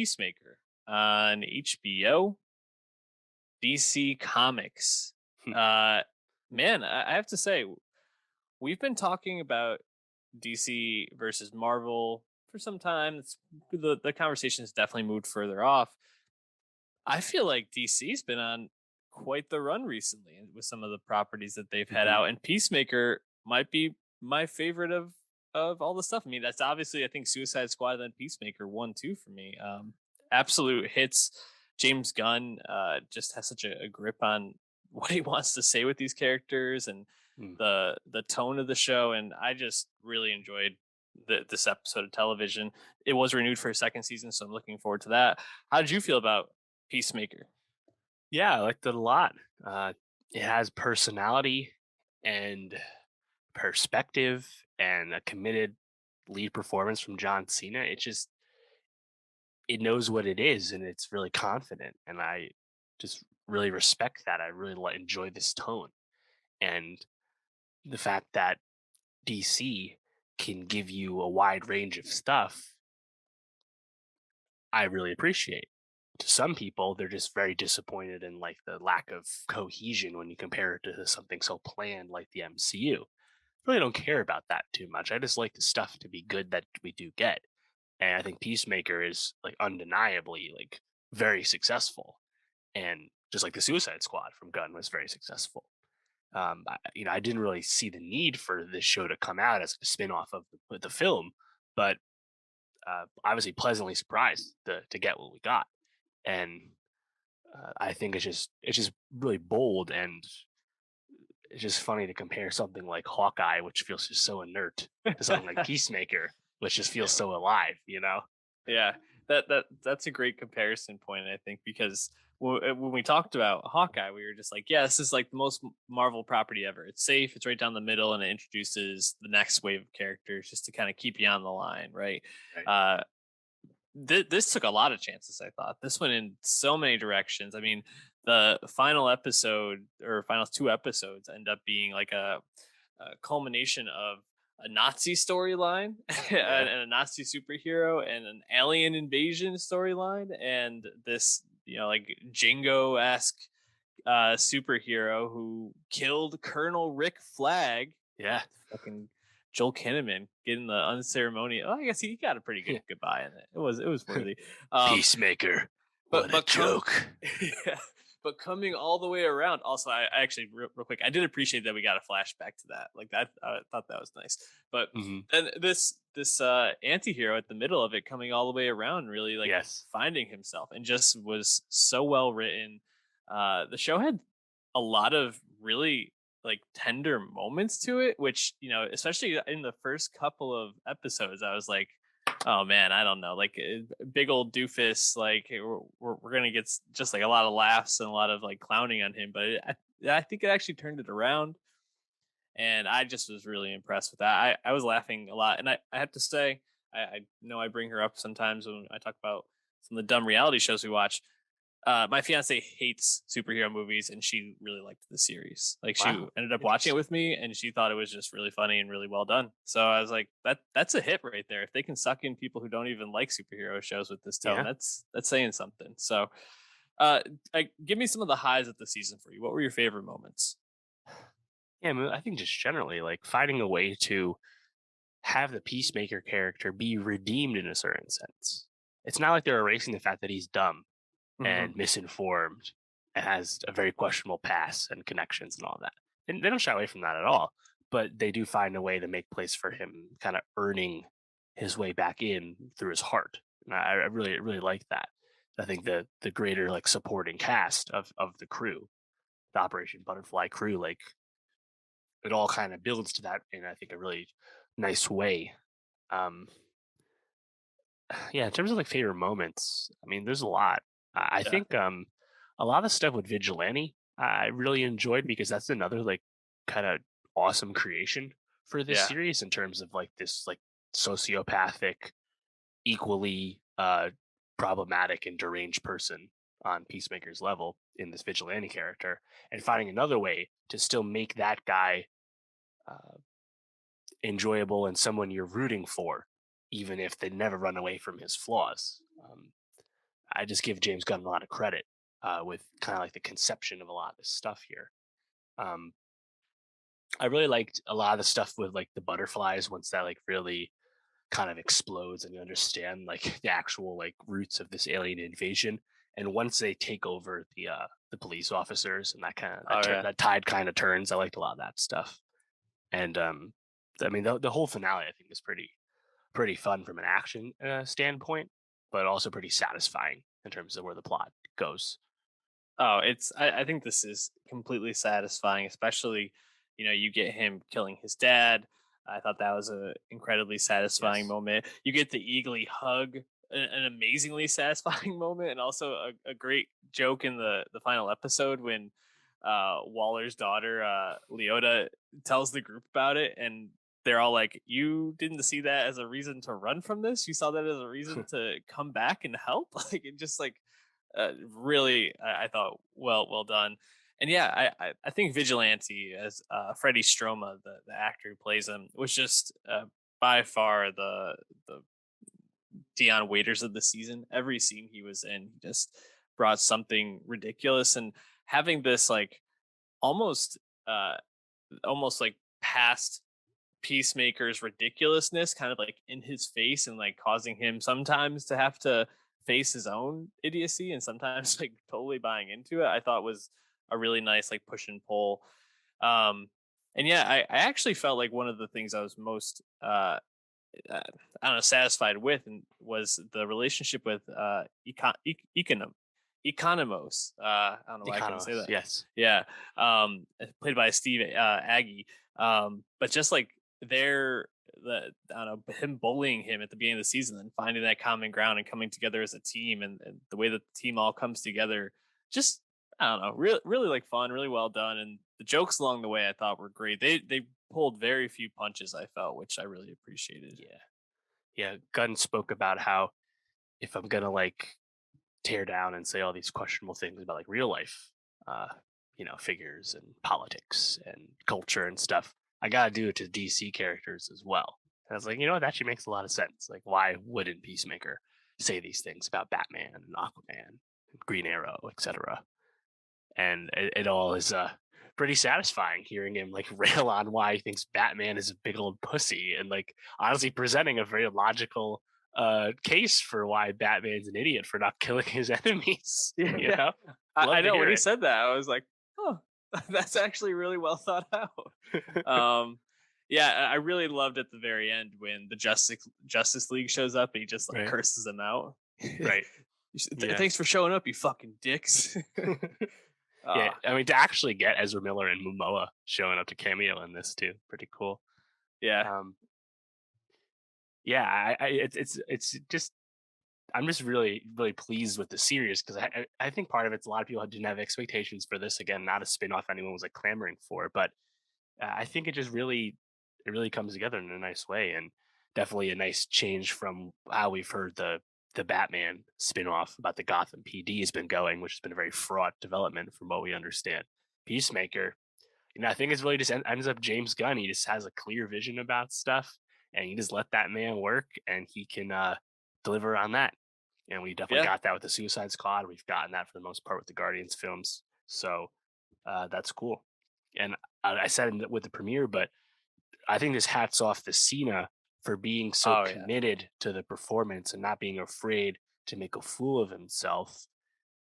Peacemaker on HBO, DC Comics. Uh, Man, I have to say, we've been talking about DC versus Marvel for some time. The conversation has definitely moved further off. I feel like DC's been on quite the run recently with some of the properties that they've had hmm out, and Peacemaker might be my favorite of all the stuff. I mean, that's obviously I think Suicide Squad and then Peacemaker 1-2 for me. Absolute hits. James Gunn just has such a grip on what he wants to say with these characters and the tone of the show, and I just really enjoyed this episode of television. It was renewed for a second season, so I'm looking forward to that. How did you feel about Peacemaker? Yeah, I liked it a lot. It has personality and perspective and a committed lead performance from John Cena. It knows what it is and it's really confident. And I just really respect that. I really enjoy this tone and the fact that DC can give you a wide range of stuff. I really appreciate. To some people, they're just very disappointed in like the lack of cohesion when you compare it to something so planned like the MCU. Really don't care about that too much. I just like the stuff to be good that we do get. And I think Peacemaker is like undeniably like very successful. And just like the Suicide Squad from Gunn was very successful. I didn't really see the need for this show to come out as a spin-off of the film, but obviously pleasantly surprised to get what we got. And I think it's just really bold, and it's just funny to compare something like Hawkeye, which feels just so inert, to something like Peacemaker, which just feels so alive. Yeah, that's a great comparison point, I think, because when we talked about Hawkeye, we were just like, yeah, this is like the most Marvel property ever. It's safe, it's right down the middle, and it introduces the next wave of characters just to kind of keep you on the line, right? Right. Uh, this took a lot of chances. I thought this went in so many directions. I mean, the final episode or final two episodes end up being like a culmination of a Nazi storyline and Yeah. a Nazi superhero and an alien invasion storyline and this like Jingo esque superhero who killed Colonel Rick Flag. Yeah. Fucking Joel Kinnaman getting the unceremonious. Oh, I guess he got a pretty good goodbye in it. It was worthy. Um, Peacemaker. but What a but come joke. yeah, but coming all the way around. Also, I actually real quick, I did appreciate that we got a flashback to that. Like that, I thought that was nice. But hmm then this anti-hero at the middle of it coming all the way around, really like Yes. finding himself, and just was so well written. The show had a lot of really like tender moments to it, which especially in the first couple of episodes, I was like, oh man, I don't know, like big old doofus, like we're gonna get just like a lot of laughs and a lot of like clowning on him, but I think it actually turned it around, and I just was really impressed with that. I was laughing a lot, and I have to say, I know I bring her up sometimes when I talk about some of the dumb reality shows we watch. My fiance hates superhero movies, and she really liked the series. Like she Wow. ended up watching it Interesting. with me, and she thought it was just really funny and really well done. So I was like, that's a hit right there. If they can suck in people who don't even like superhero shows with this tone, Yeah. that's saying something. So, give me some of the highs of the season for you. What were your favorite moments? Yeah. I think just generally, like finding a way to have the Peacemaker character be redeemed in a certain sense. It's not like they're erasing the fact that he's dumb Hmm. and misinformed and has a very questionable past and connections and all that. And they don't shy away from that at all. But they do find a way to make place for him kind of earning his way back in through his heart. And I really like that. I think the greater like supporting cast of the crew, the Operation Butterfly crew, like it all kind of builds to that in I think a really nice way. Um yeah, in terms of like favorite moments, I mean there's a lot. I Yeah, think a lot of stuff with Vigilante I really enjoyed because that's another like kind of awesome creation for this yeah, series in terms of like this like sociopathic, equally problematic and deranged person on Peacemaker's level in this Vigilante character, and finding another way to still make that guy uh, enjoyable and someone you're rooting for, even if they never run away from his flaws. I just give James Gunn a lot of credit with kind of like the conception of a lot of this stuff here. Um, I really liked a lot of the stuff with like the butterflies once that like really kind of explodes and you understand like the actual like roots of this alien invasion. And once they take over the police officers and that kind of Oh yeah. that tide kind of turns, I liked a lot of that stuff. And I mean the whole finale I think is pretty fun from an action standpoint, but also pretty satisfying in terms of where the plot goes. Oh, I think this is completely satisfying, especially, you get him killing his dad. I thought that was a incredibly satisfying Yes. moment. You get the eagly hug, an amazingly satisfying moment, and also a great joke in the final episode when Waller's daughter, Leota, tells the group about it, and they're all like, "You didn't see that as a reason to run from this. You saw that as a reason to come back and help." Like it just like really, I thought well done. And yeah, I think Vigilante as Freddie Stroma, the actor who plays him, was just by far the Dion Waiters of the season. Every scene he was in, he just brought something ridiculous, and having this like almost uh almost like past Peacemaker's ridiculousness kind of like in his face and like causing him sometimes to have to face his own idiocy and sometimes like totally buying into it, I thought was a really nice like push and pull. Um and yeah, I actually felt like one of the things I was most I don't know, satisfied with and was the relationship with Economos. I don't know why I couldn't say Economos, that. yes. Yeah, played by Steve Aggie. But just like their the I don't know, him bullying him at the beginning of the season and finding that common ground and coming together as a team, and the way that the team all comes together, just I don't know, really like fun, really well done, and the jokes along the way I thought were great. They pulled very few punches, I felt, which I really appreciated. Yeah. Yeah. Gunn spoke about how if I'm gonna like tear down and say all these questionable things about like real life, uh, figures and politics and culture and stuff, I gotta do it to DC characters as well. And I was like, that actually makes a lot of sense. Like, why wouldn't Peacemaker say these things about Batman and Aquaman, and Green Arrow, etc.? And it all is pretty satisfying hearing him like rail on why he thinks Batman is a big old pussy and like honestly presenting a very logical case for why Batman's an idiot for not killing his enemies. Yeah, Love I to know when hear he it. said that, I was like, "Oh, that's actually really well thought out." Um, yeah, I really loved at the very end when the Justice League shows up and he just like Right. curses them out. Right. Yeah. Thanks for showing up, you fucking dicks. Yeah. uh, I mean, to actually get Ezra Miller and Momoa showing up to cameo in this too, pretty cool. yeah. Um, yeah, it's just I'm just really pleased with the series because I think part of it's a lot of people didn't have expectations for this. Again, not a spin-off anyone was like clamoring for, but I think it really comes together in a nice way and definitely a nice change from how we've heard the Batman spin-off about the Gotham PD has been going, which has been a very fraught development from what we understand. Peacemaker, I think it's really just ends up James Gunn. He just has a clear vision about stuff, and you just let that man work, and he can deliver on that. And we definitely Yeah. got that with the Suicide Squad. We've gotten that for the most part with the Guardians films. So that's cool. And I said with the premiere, but I think this hats off to Cena for being so Oh yeah. committed to the performance and not being afraid to make a fool of himself.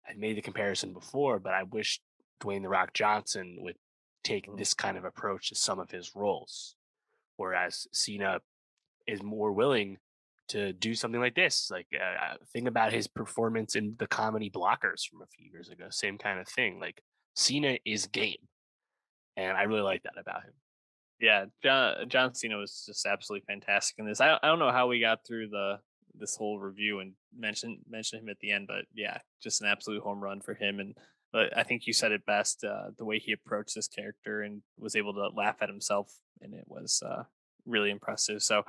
I made the comparison before, but I wish Dwayne the Rock Johnson would take Mhm. this kind of approach to some of his roles, whereas Cena is more willing to do something like this. Like, think about his performance in the comedy Blockers from a few years ago. Same kind of thing. Like, Cena is game, and I really like that about him. Yeah, John Cena was just absolutely fantastic in this. I don't know how we got through the this whole review and mention him at the end, but yeah, just an absolute home run for him. And but I think you said it best. The way he approached this character and was able to laugh at himself, and it was really impressive. So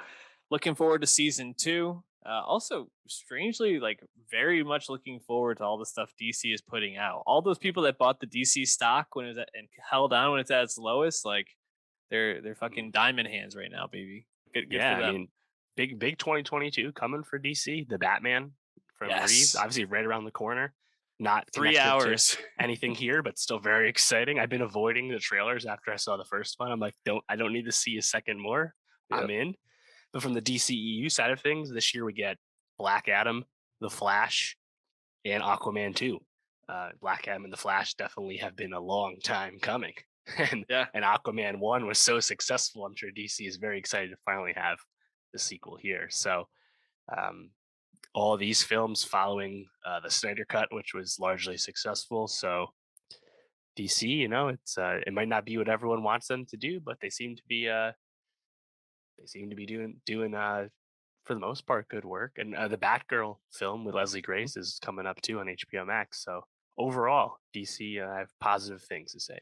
looking forward to season two. Also, strangely, like very much looking forward to all the stuff DC is putting out. All those people that bought the DC stock when it was at, and held on when it's at its lowest, like they're Mm. fucking diamond hands right now, baby. Good Yeah, for I them. mean, big 2022 coming for DC. The Batman from Reeves, Yes. obviously right around the corner. Not 3 connected to hours. anything here, but still very exciting. I've been avoiding the trailers after I saw the first one. I'm like, I don't need to see a second more. I'm Yep. in. But from the DCEU side of things, this year we get Black Adam, The Flash, and Aquaman 2. Black Adam and The Flash definitely have been a long time coming. And Yeah. and Aquaman 1 was so successful. I'm sure DC is very excited to finally have the sequel here. So um, all these films following the Snyder Cut, which was largely successful. So DC, it might not be what everyone wants them to do, but they seem to be doing for the most part good work. And the Batgirl film with Leslie Grace is coming up too on HBO Max. So overall, DC, I have positive things to say.